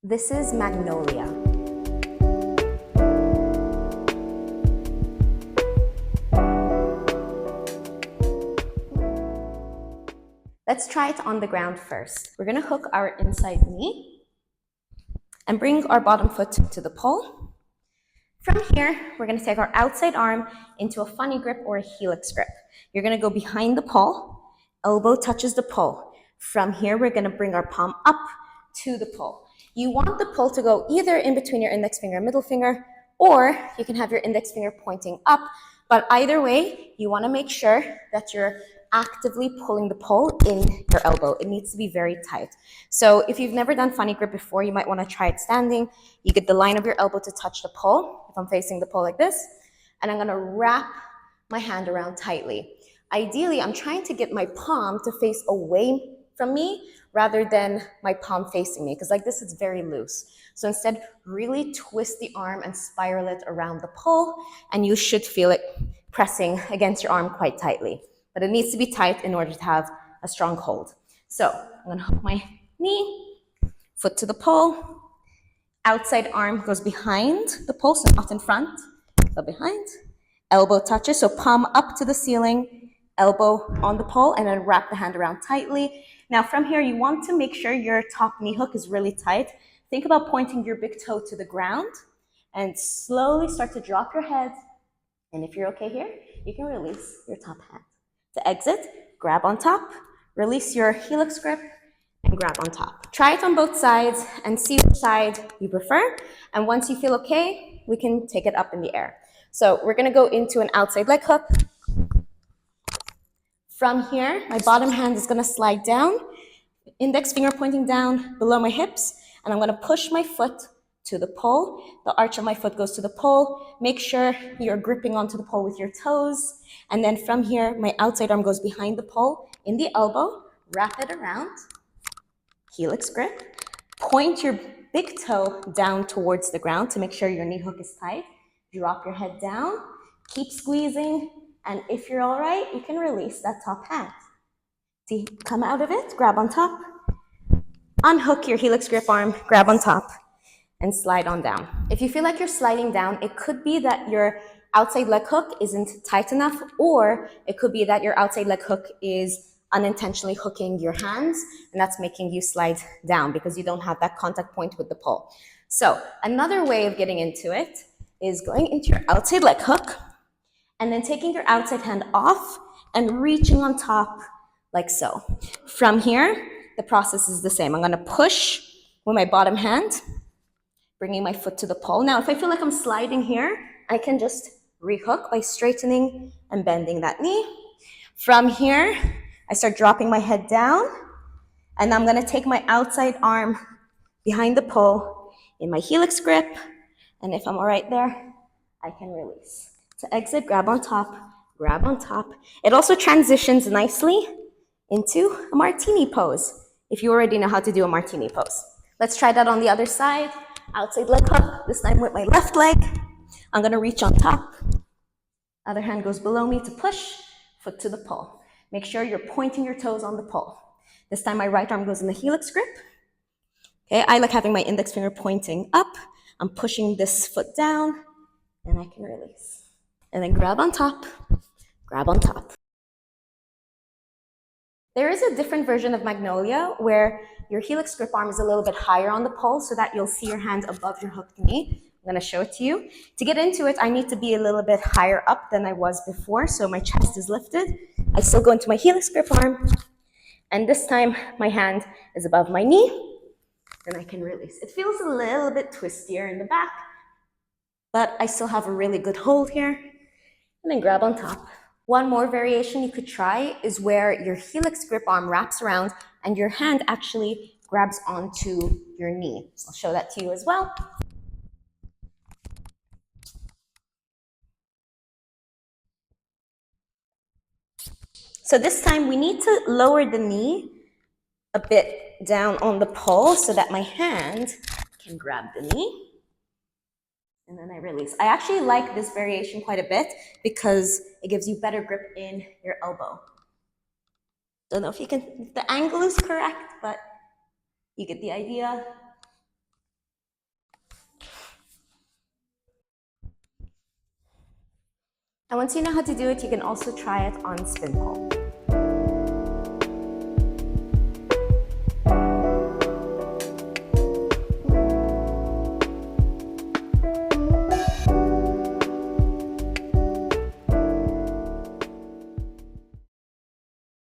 This is Magnolia. Let's try it on the ground first. We're gonna hook our inside knee and bring our bottom foot to the pole. From here, we're gonna take our outside arm into a funny grip or a helix grip. You're gonna go behind the pole, elbow touches the pole. From here, we're gonna bring our palm up to the pole. You want the pole to go either in between your index finger and middle finger, or you can have your index finger pointing up, but either way, you wanna make sure that you're actively pulling the pole in your elbow. It needs to be very tight. So if you've never done funny grip before, you might want to try it standing. You get the line of your elbow to touch the pole. If I'm facing the pole like this, and I'm going to wrap my hand around tightly. Ideally, I'm trying to get my palm to face away from me rather than my palm facing me, because like this, it's very loose. So instead, really twist the arm and spiral it around the pole, and you should feel it pressing against your arm quite tightly. But it needs to be tight in order to have a strong hold. So I'm gonna hook my knee, foot to the pole, outside arm goes behind the pole, so not in front, so behind. Elbow touches, so palm up to the ceiling, elbow on the pole, and then wrap the hand around tightly. Now from here, you want to make sure your top knee hook is really tight. Think about pointing your big toe to the ground and slowly start to drop your head. And if you're okay here, you can release your top hand. To exit, grab on top, release your helix grip, and grab on top. Try it on both sides and see which side you prefer. And once you feel okay, we can take it up in the air. So we're gonna go into an outside leg hook. From here, my bottom hand is gonna slide down, index finger pointing down below my hips, and I'm gonna push my foot to the pole. The arch of my foot goes to the pole. Make sure you're gripping onto the pole with your toes. And then from here, my outside arm goes behind the pole in the elbow, wrap it around, helix grip. Point your big toe down towards the ground to make sure your knee hook is tight. Drop your head down, keep squeezing, and if you're all right, you can release that top hand. See, come out of it, grab on top, unhook your helix grip arm, grab on top, and slide on down. If you feel like you're sliding down, it could be that your outside leg hook isn't tight enough, or it could be that your outside leg hook is unintentionally hooking your hands, and that's making you slide down because you don't have that contact point with the pole. So another way of getting into it is going into your outside leg hook, and then taking your outside hand off and reaching on top like so. From here, the process is the same. I'm gonna push with my bottom hand, bringing my foot to the pole. Now, if I feel like I'm sliding here, I can just rehook by straightening and bending that knee. From here, I start dropping my head down, and I'm gonna take my outside arm behind the pole in my helix grip, and if I'm all right there, I can release. To exit, grab on top, grab on top. It also transitions nicely into a Martini pose, if you already know how to do a Martini pose. Let's try that on the other side. Outside leg hook, this time with my left leg. I'm gonna reach on top. Other hand goes below me to push, foot to the pole. Make sure you're pointing your toes on the pole. This time my right arm goes in the helix grip. Okay, I like having my index finger pointing up. I'm pushing this foot down, and I can release. And then grab on top, grab on top. There is a different version of Magnolia where your helix grip arm is a little bit higher on the pole so that you'll see your hand above your hooked knee. I'm gonna show it to you. To get into it, I need to be a little bit higher up than I was before, so my chest is lifted. I still go into my helix grip arm, and this time my hand is above my knee, and I can release. It feels a little bit twistier in the back, but I still have a really good hold here, and then grab on top. One more variation you could try is where your helix grip arm wraps around and your hand actually grabs onto your knee. So I'll show that to you as well. So this time we need to lower the knee a bit down on the pole so that my hand can grab the knee. And then I release. I actually like this variation quite a bit because it gives you better grip in your elbow. Don't know if the angle is correct, but you get the idea. And once you know how to do it, you can also try it on spin pole.